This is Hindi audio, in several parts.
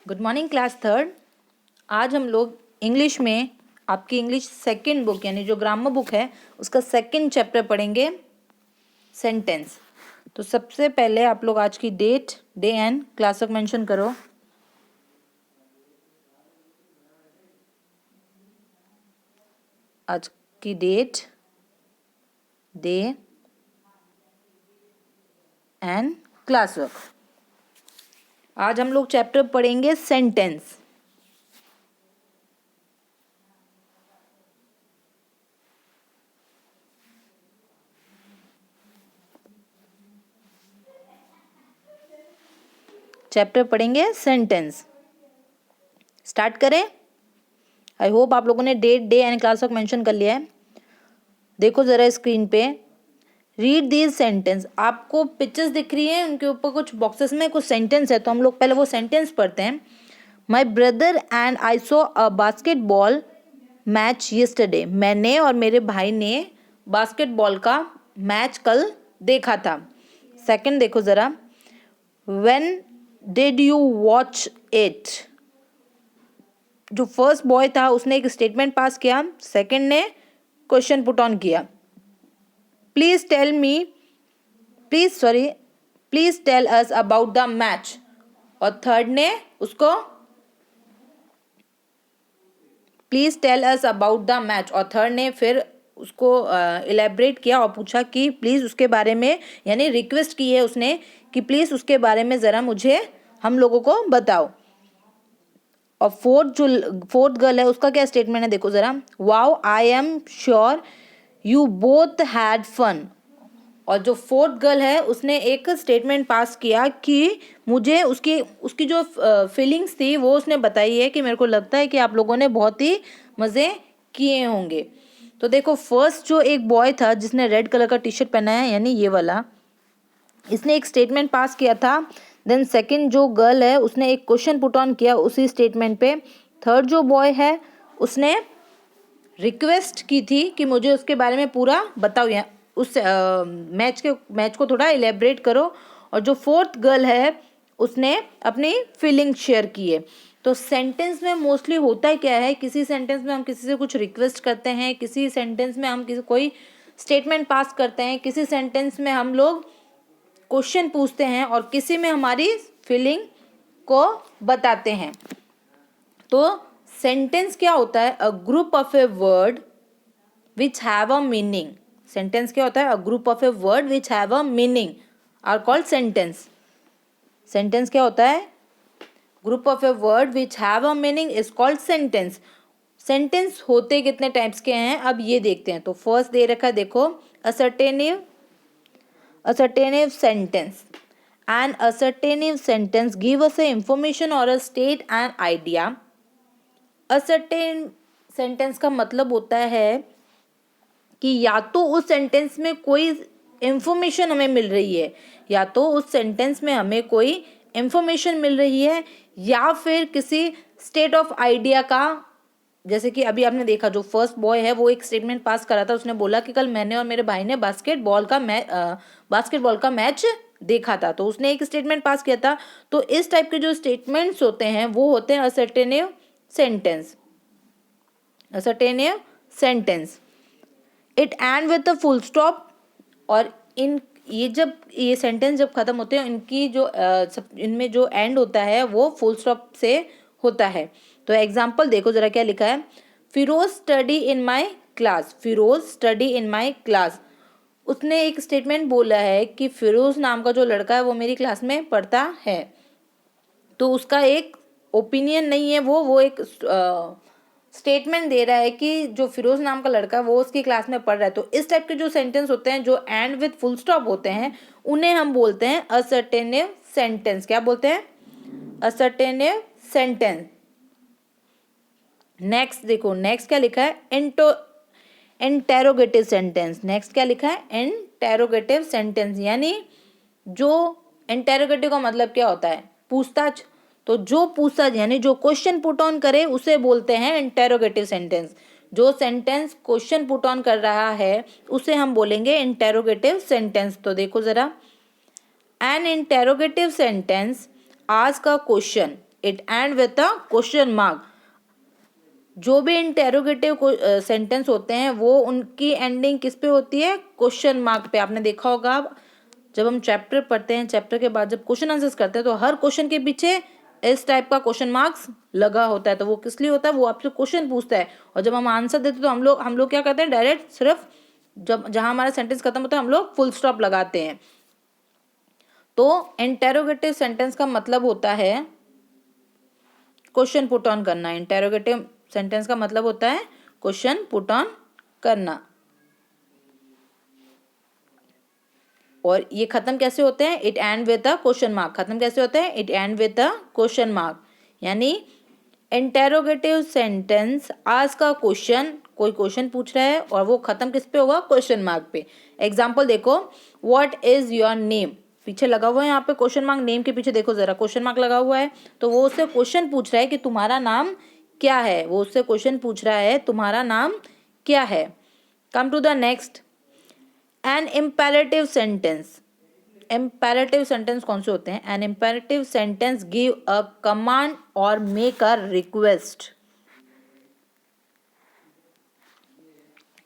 Good morning class third. आज हम लोग इंग्लिश में आपकी इंग्लिश सेकंड बुक यानी जो ग्रामर बुक है उसका सेकंड चैप्टर पढ़ेंगे, सेंटेंस। तो सबसे पहले आप लोग आज की डेट, डे एंड क्लास तक मेंशन करो। आज की date, day and class work. आज हम लोग चैप्टर पढ़ेंगे सेंटेंस। चैप्टर पढ़ेंगे सेंटेंस। स्टार्ट करें। आई होप आप लोगों ने date, day and class work mention कर लिया है। देखो जरा स्क्रीन पे, रीड दीज सेंटेंस। आपको पिक्चर्स दिख रही है, उनके ऊपर कुछ बॉक्सेस में कुछ सेंटेंस है, तो हम लोग पहले वो सेंटेंस पढ़ते हैं। My brother and I saw a basketball match yesterday. मैंने और मेरे भाई ने बास्केटबॉल का मैच कल देखा था। सेकंड देखो ज़रा, when did you watch it. जो फर्स्ट बॉय था उसने एक स्टेटमेंट पास किया, सेकंड ने क्वेश्चन पुट ऑन किया। Please tell us about the match. और थर्ड ने उसको please tell us about the match, और थर्ड ने फिर उसको इलेबरेट किया और पूछा कि प्लीज उसके बारे में, यानी रिक्वेस्ट की है उसने कि प्लीज उसके बारे में जरा मुझे, हम लोगों को बताओ। और फोर्थ गर्ल है, उसका क्या स्टेटमेंट है देखो जरा, wow I am sure you both had fun. और जो फोर्थ गर्ल है उसने एक स्टेटमेंट पास किया कि मुझे उसकी जो फीलिंग्स थी वो उसने बताई है कि मेरे को लगता है कि आप लोगों ने बहुत ही मज़े किए होंगे। तो देखो, फर्स्ट जो एक बॉय था जिसने रेड कलर का टी शर्ट पहना है, यानी ये वाला, इसने एक स्टेटमेंट पास किया था। देन सेकंड जो गर्ल है उसने एक क्वेश्चन पुट ऑन किया उसी स्टेटमेंट पे। थर्ड जो बॉय है उसने रिक्वेस्ट की थी कि मुझे उसके बारे में पूरा बताओ, या उस मैच को थोड़ा इलेबरेट करो। और जो फोर्थ गर्ल है उसने अपनी फीलिंग शेयर की है। तो सेंटेंस में मोस्टली होता है क्या है, किसी सेंटेंस में हम किसी से कुछ रिक्वेस्ट करते हैं, किसी सेंटेंस में हम कोई स्टेटमेंट पास करते हैं, किसी सेंटेंस में हम लोग क्वेश्चन पूछते हैं, और किसी में हमारी फीलिंग को बताते हैं। तो सेंटेंस क्या होता है, a group of a word which have a meaning. Sentence क्या होता है, a group of a word which have a meaning are called sentence. Sentence क्या होता है, group of a word which have a meaning is called sentence. Sentence होते कितने टाइप्स के हैं अब ये देखते हैं। तो फर्स्ट दे रखा है देखो, असर्टेनिव sentence. An assertive sentence give us a information or a state an idea. Ascertain sentence का मतलब होता है कि या तो उस सेंटेंस में कोई इंफॉर्मेशन हमें मिल रही है, या तो उस सेंटेंस में हमें कोई इंफॉर्मेशन मिल रही है, या फिर किसी स्टेट ऑफ आइडिया का। जैसे कि अभी आपने देखा, जो फर्स्ट बॉय है वो एक स्टेटमेंट पास करा था, उसने बोला कि कल मैंने और मेरे भाई ने बास्केटबॉल का मैच देखा था, तो उसने एक स्टेटमेंट पास किया था। तो इस टाइप के जो स्टेटमेंट्स होते हैं वो होते हैं assertive sentence. Assertive sentence, it end with a full stop. और जब ये सेंटेंस जब खत्म होते हैं, इनकी जो इनमें जो एंड होता है वो फुल स्टॉप से होता है। तो एग्जाम्पल देखो जरा क्या लिखा है, Firoz study in my class. Firoz study in my class, उसने एक स्टेटमेंट बोला है कि फिरोज नाम का जो लड़का है वो मेरी क्लास में पढ़ता है। तो उसका एक ओपिनियन नहीं है, वो एक स्टेटमेंट दे रहा है कि जो फिरोज नाम का लड़का वो उसकी क्लास में पढ़ रहा है। तो इस टाइप के जो सेंटेंस होते हैं जो एंड विद फुल स्टॉप होते हैं, उन्हें हम बोलते हैं असर्टेनिव सेंटेंस। क्या बोलते हैं, असर्टेनिव सेंटेंस। नेक्स्ट देखो, नेक्स्ट क्या लिखा है, इंटेरोगेटिव सेंटेंस। नेक्स्ट क्या लिखा है, इंटेरोगेटिव सेंटेंस। यानी जो इंटेरोगेटिव का मतलब क्या होता है, पूछताछ। तो जो पूछताछ यानी जो क्वेश्चन पुट ऑन करे उसे बोलते हैं इंटेरोगेटिव सेंटेंस। जो सेंटेंस क्वेश्चन पुट ऑन कर रहा है उसे हम बोलेंगे इंटेरोगेटिव सेंटेंस। तो देखो जरा, N interrogative sentence ask a question. It end with a question mark. जो भी इंटेरोगेटिव सेंटेंस होते हैं वो उनकी एंडिंग किस पे होती है, क्वेश्चन मार्क पे। आपने देखा होगा जब हम चैप्टर पढ़ते हैं, चैप्टर के बाद जब क्वेश्चन आंसर्स करते हैं तो हर क्वेश्चन के पीछे इस टाइप का क्वेश्चन मार्क्स लगा होता है। तो वो किस लिए होता है, वो आपसे क्वेश्चन पूछता है और जब हम आंसर देते हैं तो हम लोग क्या करते हैं, डायरेक्ट सिर्फ जब जहां हमारा सेंटेंस खत्म होता है हम लोग फुल स्टॉप लगाते हैं। तो इंटेरोगेटिव सेंटेंस का मतलब होता है क्वेश्चन पुट ऑन करना। इंटेरोगेटिव सेंटेंस का मतलब होता है क्वेश्चन पुट ऑन करना। और ये खत्म कैसे होते हैं, it end with a question mark. खत्म कैसे होते हैं, it end with a question mark. यानी interrogative sentence ask a question, कोई क्वेश्चन पूछ रहा है और वो खत्म किस पे होगा, क्वेश्चन मार्क पे। एग्जाम्पल देखो, व्हाट इज योर नेम, पीछे लगा हुआ है यहाँ पे क्वेश्चन मार्क, नेम के पीछे देखो जरा क्वेश्चन मार्क लगा हुआ है। तो वो उससे क्वेश्चन पूछ रहा है कि तुम्हारा नाम क्या है, वो उससे क्वेश्चन पूछ रहा है तुम्हारा नाम क्या है। Come to the next, an imperative sentence. Imperative sentence कौन से होते हैं, an imperative sentence give a command और make a request.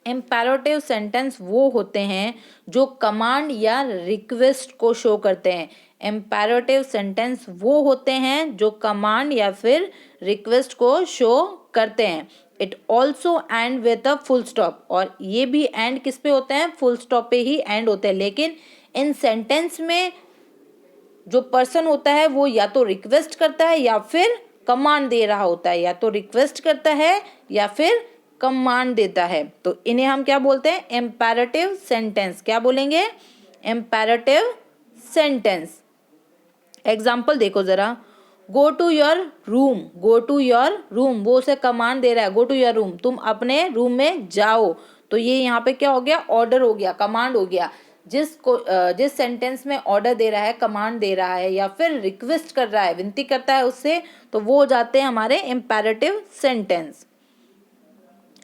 Imperative sentence वो होते हैं जो कमांड या रिक्वेस्ट को शो करते हैं। इम्पेरेटिव सेंटेंस वो होते हैं जो कमांड या फिर रिक्वेस्ट को शो करते हैं। It also and with a full stop, और ये भी एंड किस पे होते हैं, फुल स्टॉप पे ही एंड होते हैं। लेकिन इन सेंटेंस में जो पर्सन होता है वो या तो रिक्वेस्ट करता है या फिर कमांड दे रहा होता है, या तो रिक्वेस्ट करता है या फिर कमांड देता है। तो इन्हें हम क्या बोलते हैं, इम्पेरेटिव सेंटेंस। क्या बोलेंगे, इम्पेरेटिव सेंटेंस। एग्जाम्पल देखो जरा, go to your room, go to your room, वो उसे कमांड दे रहा है, गो टू योर रूम, तुम अपने रूम में जाओ। तो ये यहाँ पे क्या हो गया, ऑर्डर हो गया, कमांड हो गया। जिस सेंटेंस में ऑर्डर दे रहा है, कमांड दे रहा है या फिर रिक्वेस्ट कर रहा है, विनती करता है उससे, तो वो हो जाते हैं हमारे imperative sentence.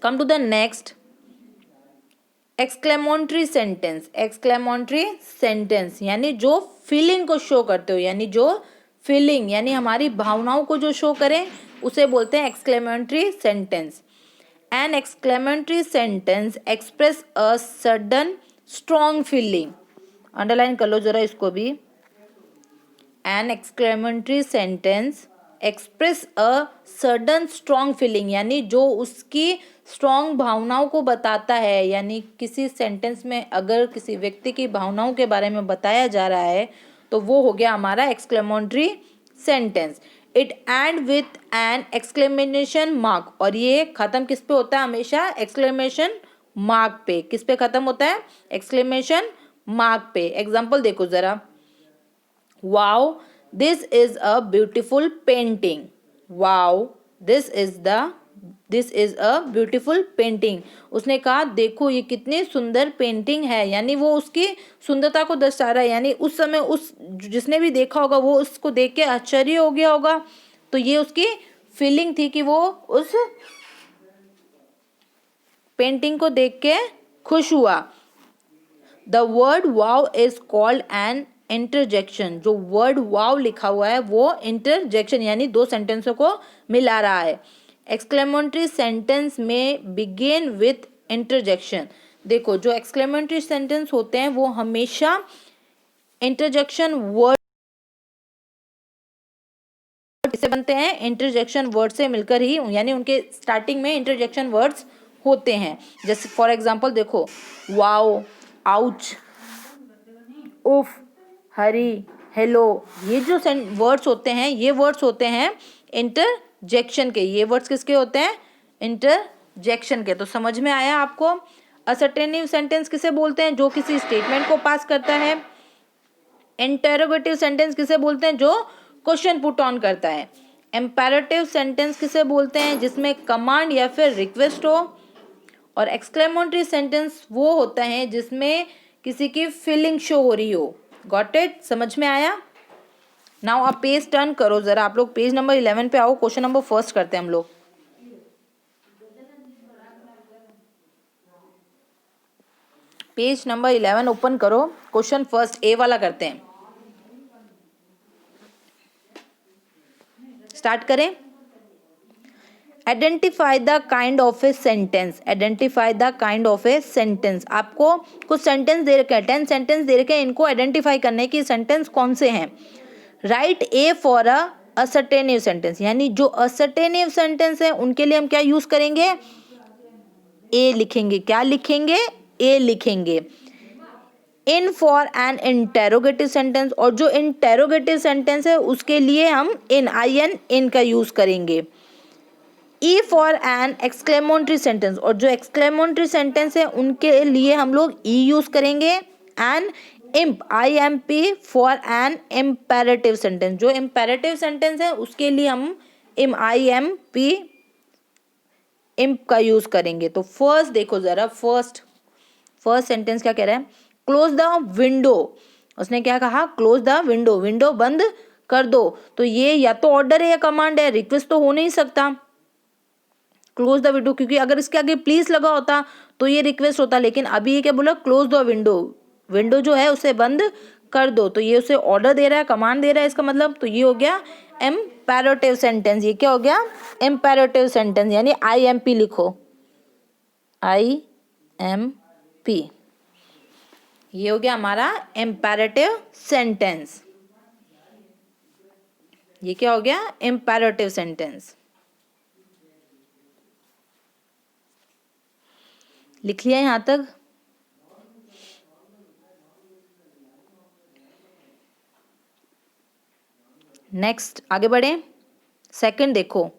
Come to the next, exclamatory sentence. Exclamatory sentence यानी जो फीलिंग को शो करते हो, यानी जो फीलिंग यानी हमारी भावनाओं को जो शो करें उसे बोलते हैं exclamatory sentence. An exclamatory sentence express a sudden strong feeling. Underline कर लो जरा इसको भी। An exclamatory sentence express a sudden strong feeling, यानी जो उसकी स्ट्रॉन्ग भावनाओं को बताता है। यानी किसी सेंटेंस में अगर किसी व्यक्ति की भावनाओं के बारे में बताया जा रहा है तो वो हो गया हमारा exclamatory sentence. It and with an exclamation mark, और ये खत्म किस पे होता है, हमेशा एक्सक्लेमेशन मार्क पे। किस पे खत्म होता है, एक्सक्लेमेशन मार्क पे। एग्जाम्पल देखो जरा, wow, this is a beautiful painting, wow, this is a beautiful painting। उसने कहा देखो ये कितनी सुंदर पेंटिंग है, यानी वो उसकी सुंदरता को दर्शा रहा है। यानी उस समय उस जिसने भी देखा होगा वो उसको देख के आश्चर्य हो गया होगा। तो ये उसकी फीलिंग थी कि वो उस पेंटिंग को देख के खुश हुआ। The word wow is called an interjection. जो वर्ड वाव लिखा हुआ है वो इंटरजेक्शन यानी दो सेंटेंसों को मिला रहा है। एक्सक्लेमेटरी सेंटेंस में बिगिन विथ इंटरजेक्शन। देखो जो एक्सक्लेमेटरी सेंटेंस होते हैं वो हमेशा इंटरजेक्शन वर्ड से बनते हैं, इंटरजेक्शन वर्ड से मिलकर ही, यानी उनके स्टार्टिंग में इंटरजेक्शन वर्ड्स होते हैं। जैसे फॉर एग्जांपल देखो, वाओ, आउच, उफ, हरी, हेलो, ये जो वर्ड्स होते हैं ये वर्ड्स होते हैं इंटरजेक्शन के। ये वर्ड्स किसके होते हैं, इंटरजेक्शन के। तो समझ में आया आपको। असर्टेनिव सेंटेंस किसे बोलते हैं, जो किसी स्टेटमेंट को पास करता है। इंटेरोगेटिव सेंटेंस किसे बोलते हैं, जो क्वेश्चन पुट ऑन करता है। इम्पेरेटिव सेंटेंस किसे बोलते हैं, जिसमें कमांड या फिर रिक्वेस्ट हो। और एक्सक्लेमेटरी सेंटेंस वो होता है जिसमें किसी की फीलिंग शो हो रही हो। गॉट इट, समझ में आया। नाउ आप पेज टर्न करो जरा, आप लोग पेज नंबर 11 पे आओ। क्वेश्चन नंबर फर्स्ट करते हैं हम लोग। पेज नंबर 11 ओपन करो, क्वेश्चन फर्स्ट ए वाला करते हैं। स्टार्ट करें। Identify the kind of a sentence, identify the kind of a sentence. आपको कुछ सेंटेंस दे रखे हैं, 10 सेंटेंस दे रखे हैं, इनको आइडेंटिफाई करने की सेंटेंस कौन से हैं। Write A for a assertive sentence, यानी जो असर्टेनिव सेंटेंस है उनके लिए हम क्या यूज करेंगे, ए लिखेंगे। क्या लिखेंगे, ए लिखेंगे। In for an interrogative sentence, और जो इंटेरोगेटिव सेंटेंस है उसके लिए हम इन का यूज करेंगे। E for an exclamatory sentence, और जो एक्सक्लेमेटरी सेंटेंस है उनके लिए हम लोग ई यूज करेंगे। An imp IMP for an imperative sentence, जो इम्पेरेटिव सेंटेंस है उसके लिए हम IMP इम्प का यूज करेंगे। तो फर्स्ट देखो जरा, फर्स्ट सेंटेंस क्या कह रहा है, क्लोज द विंडो। उसने क्या कहा, क्लोज द विंडो, विंडो बंद कर दो। तो ये या तो ऑर्डर है या कमांड है, रिक्वेस्ट तो हो नहीं सकता क्लोज द विंडो, क्योंकि अगर इसके आगे प्लीज लगा होता तो ये रिक्वेस्ट होता, लेकिन अभी ये क्या बोला, क्लोज द विंडो, विंडो जो है उसे बंद कर दो। तो ये उसे ऑर्डर दे रहा है, कमांड दे रहा है इसका मतलब। तो ये हो गया इम्पेरेटिव सेंटेंस। ये क्या हो गया, इम्पेरेटिव सेंटेंस, यानी IMP लिखो, IMP। ये हो गया हमारा इम्पेरेटिव सेंटेंस। ये क्या हो गया, इम्पेरेटिव सेंटेंस। लिख लिया यहां तक। नेक्स्ट आगे बढ़े। सेकंड देखो,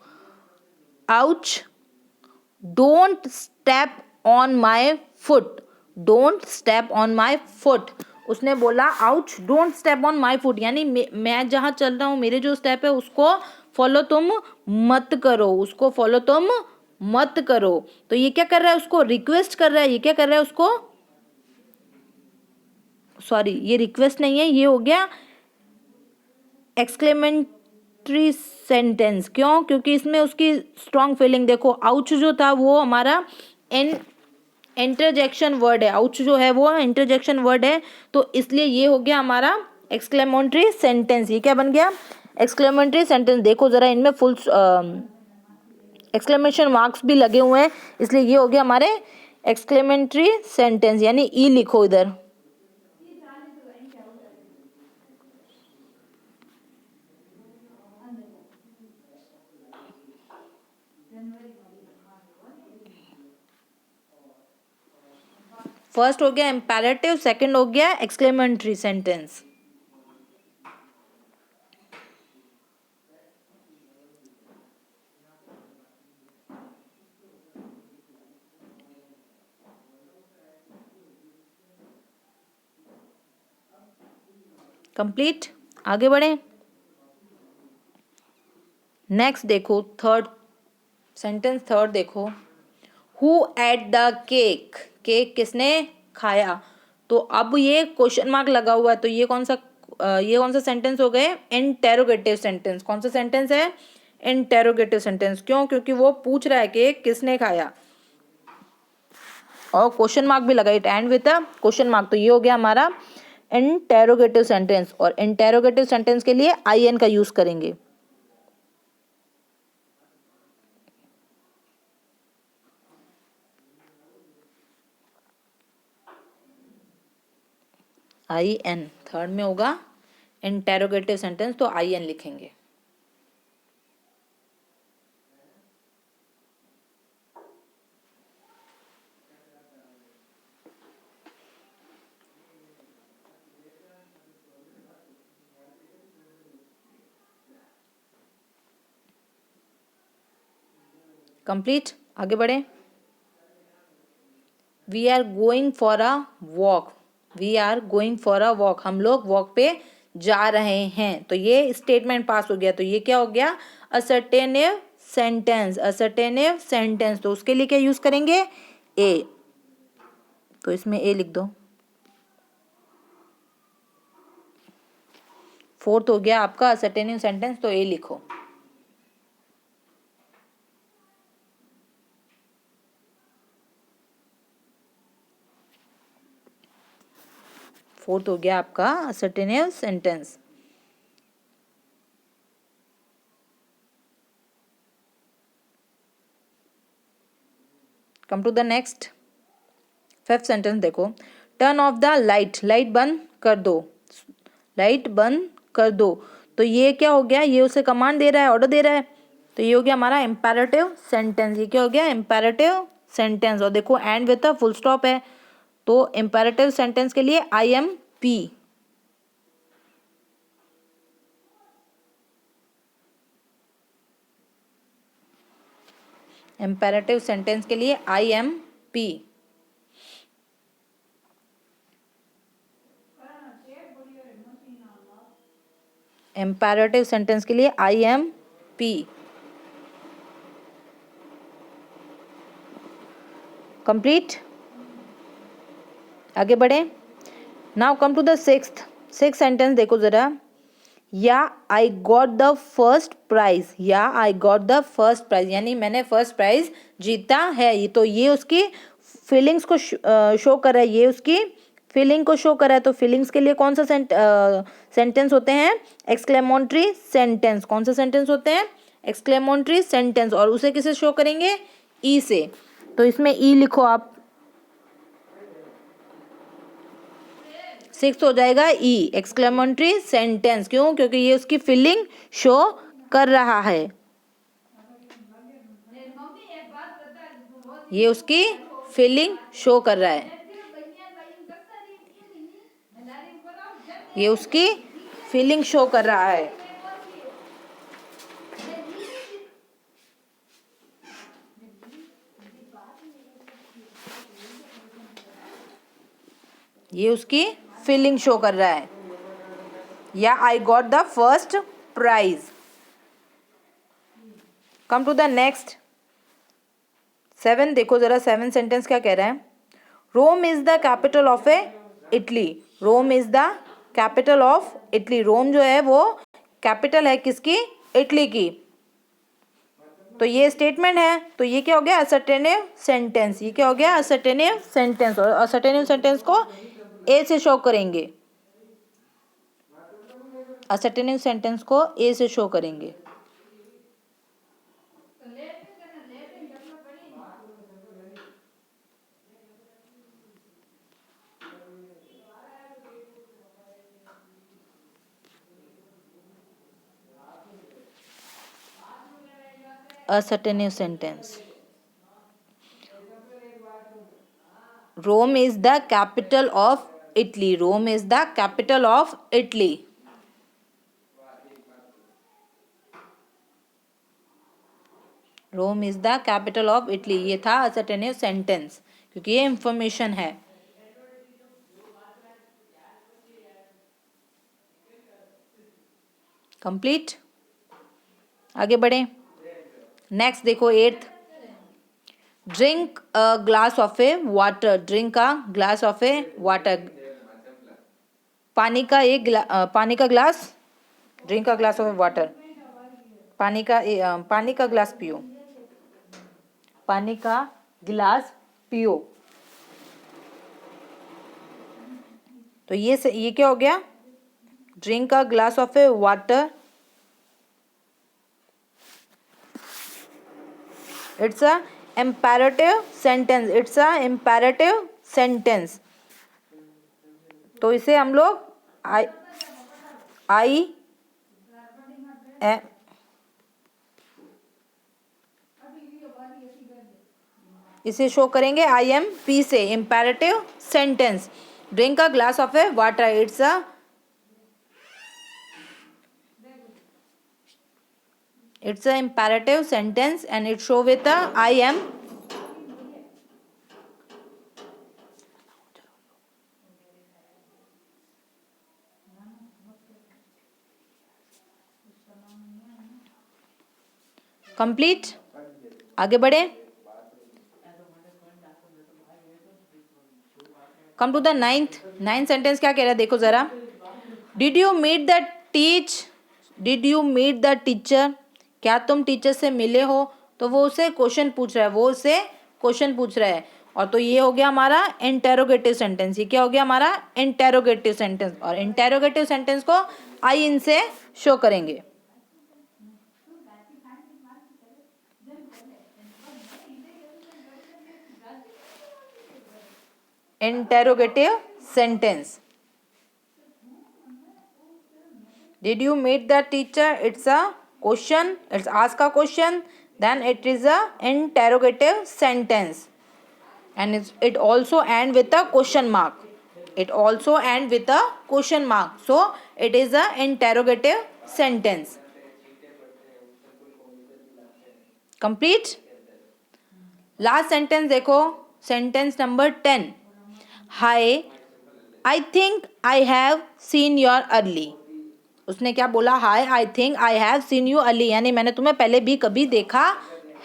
ouch, don't step on my foot, don't step on my foot. उसने बोला ouch don't step on my foot, यानी मैं जहां चल रहा हूं, मेरे जो स्टेप है उसको फॉलो तुम मत करो, उसको फॉलो तुम मत करो। तो ये क्या कर रहा है, उसको रिक्वेस्ट कर रहा है। ये क्या कर रहा है, उसको, सॉरी ये रिक्वेस्ट नहीं है, ये हो गया एक्सक्लेमेटरी सेंटेंस। क्यों, क्योंकि इसमें उसकी स्ट्रॉन्ग फीलिंग देखो। आउच जो था वो हमारा इंटरजेक्शन वर्ड है, आउच जो है वो इंटरजेक्शन वर्ड है, तो इसलिए ये हो गया हमारा एक्सक्लेमेटरी सेंटेंस। ये क्या बन गया, एक्सक्लेमेटरी सेंटेंस। देखो जरा, इनमें फुल एक्सक्लेमेशन मार्क्स भी लगे हुए हैं, इसलिए ये हो गया हमारे एक्सक्लेमेटरी सेंटेंस, यानी ई लिखो इधर। फर्स्ट हो गया इम्पेरेटिव, सेकंड हो गया एक्सक्लेमेटरी सेंटेंस। कंप्लीट, आगे बढ़े। नेक्स्ट देखो, थर्ड सेंटेंस, थर्ड देखो, who at the cake, cake किसने खाया। तो अब ये क्वेश्चन मार्क लगा हुआ है, तो ये कौन सा सेंटेंस हो गए, इंटेरोगेटिव सेंटेंस। कौन सा सेंटेंस है, इंटेरोगेटिव सेंटेंस। क्यों, क्योंकि वो पूछ रहा है कि किसने खाया, और क्वेश्चन मार्क भी लगा, it end with a question mark. तो ये हो गया हमारा इंटेरोगेटिव सेंटेंस, और इंटेरोगेटिव सेंटेंस के लिए IN का यूज करेंगे। IN थर्ड में होगा इंटेरोगेटिव सेंटेंस, तो IN लिखेंगे। कंप्लीट, आगे बढ़े। We are going for a walk, we are going for a walk, हम लोग वॉक पे जा रहे हैं। तो ये स्टेटमेंट पास हो गया। तो ये क्या हो गया, असर्टेनिव सेंटेंस, असर्टेनिव सेंटेंस। तो उसके लिए क्या यूज करेंगे, ए। तो इसमें ए लिख दो। फोर्थ हो गया आपका असर्टेनिव सेंटेंस, तो ए लिखो। फोर्थ हो गया आपका assertive sentence. Come to the next 5th sentence देखो, turn off the light, light बंद कर दो, लाइट बंद कर दो। तो ये क्या हो गया, ये उसे कमांड दे रहा है, ऑर्डर दे रहा है, तो ये हो गया हमारा इम्पेरेटिव सेंटेंस। ये क्या हो गया, इम्पेरेटिव सेंटेंस। और देखो end with a full stop है, तो इम्पेरेटिव सेंटेंस के लिए I M P. Imperative sentence के लिए I M P. Imperative sentence के लिए आई एम पी। कंप्लीट, आगे बढ़े। Now come to the sixth sentence देखो जरा, या I got the first prize, या I got the first prize, यानी मैंने फर्स्ट प्राइज जीता है। ये तो ये उसकी फीलिंग्स को शो कर रहा है, ये उसकी फीलिंग को शो कर रहा है। तो फीलिंग्स के लिए कौन सा सेंटेंस होते हैं, एक्सक्लेमेटरी सेंटेंस। कौन सा सेंटेंस होते हैं, एक्सक्लेमेटरी सेंटेंस। और उसे किसे शो करेंगे, ई से। तो इसमें ई लिखो आप, 6 हो जाएगा ई, एक्सक्लेमेटरी सेंटेंस। क्यों, क्योंकि ये उसकी फीलिंग शो कर रहा है, ये उसकी फीलिंग शो कर रहा है, ये उसकी फीलिंग शो कर रहा है। ये उसकी फीलिंग शो कर रहा है, या I got the first prize. Come to the next 7, देखो जरा 7 सेंटेंस क्या कह रहा है, Rome is the capital of a Italy, Rome is the capital of Italy. Rome जो है वो कैपिटल है किसकी, इटली की। तो ये स्टेटमेंट है, तो ये क्या हो गया, असर्टेनिव सेंटेंस। ये क्या हो गया, असर्टेनिव सेंटेंस। और असर्टेनिव सेंटेंस को ए से शो करेंगे, असर्टेनिव सेंटेंस को ए से शो करेंगे। Assertive sentence. Rome is the capital of Italy. Rome is the capital of Italy. Rome is the capital of Italy. ये था assertive sentence, क्योंकि ये इंफॉर्मेशन है। कंप्लीट, आगे बढ़े। नेक्स्ट देखो 8th, drink a glass of A water, drink a glass of A water. पानी का एक पानी का glass, drink a glass of A water, पानी का ग्लास पियो, पानी का गिलास पियो। तो ये क्या हो गया, drink a glass of A water, it's a imperative sentence, it's a imperative sentence. तो इसे हम लोग इसे शो करेंगे आई एम पी से, imperative sentence. Drink a glass of A water, it's a imperative sentence and it show with a I am. Complete, आगे बढ़े। कम टू द 9th सेंटेंस क्या कह रहा है, देखो जरा, did you meet the teacher, क्या तुम टीचर से मिले हो। तो वो उसे क्वेश्चन पूछ रहा है, और तो ये हो गया हमारा इंटेरोगेटिव सेंटेंस। ये क्या हो गया हमारा इंटेरोगेटिव सेंटेंस, और इंटेरोगेटिव सेंटेंस को आई इन से शो करेंगे। interrogative sentence. Did you meet the teacher? It's a question, it's ask a question, then it is a interrogative sentence, and it also end with a question mark. It also end with a question mark, so it is a interrogative sentence. Complete. Last sentence देखो, sentence number 10. Hi, I think I have seen your early. उसने क्या बोला? Hi, I think I have seen you early, यानी मैंने तुम्हें पहले भी कभी देखा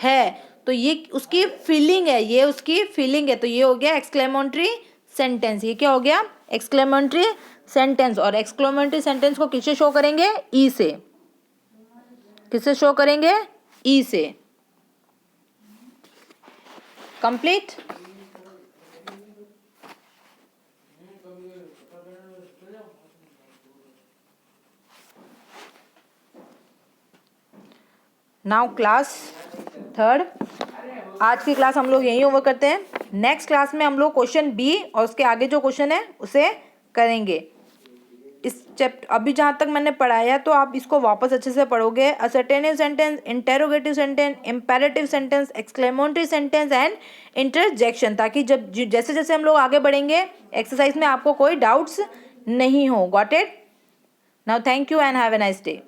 है. तो ये उसकी फीलिंग है, ये उसकी फीलिंग है. तो ये हो गया एक्सक्लेमेटरी सेंटेंस. ये क्या हो गया? Exclamatory sentence. और एक्सक्लेमेटरी सेंटेंस को किससे शो करेंगे? ई से. किससे शो करेंगे? ई से. कंप्लीट. Now class 3. आज की क्लास हम लोग यहीं ओवर करते हैं. नेक्स्ट क्लास में हम लोग क्वेश्चन बी और उसके आगे जो क्वेश्चन है उसे करेंगे. इस चैप्टर अभी जहाँ तक मैंने पढ़ाया तो आप इसको वापस अच्छे से पढ़ोगे. Assertive sentence, interrogative sentence, imperative sentence, exclamatory sentence and interjection, ताकि जब जैसे जैसे हम लोग आगे बढ़ेंगे एक्सरसाइज में आपको कोई डाउट्स नहीं हो. Got it? Now thank you and have a nice day.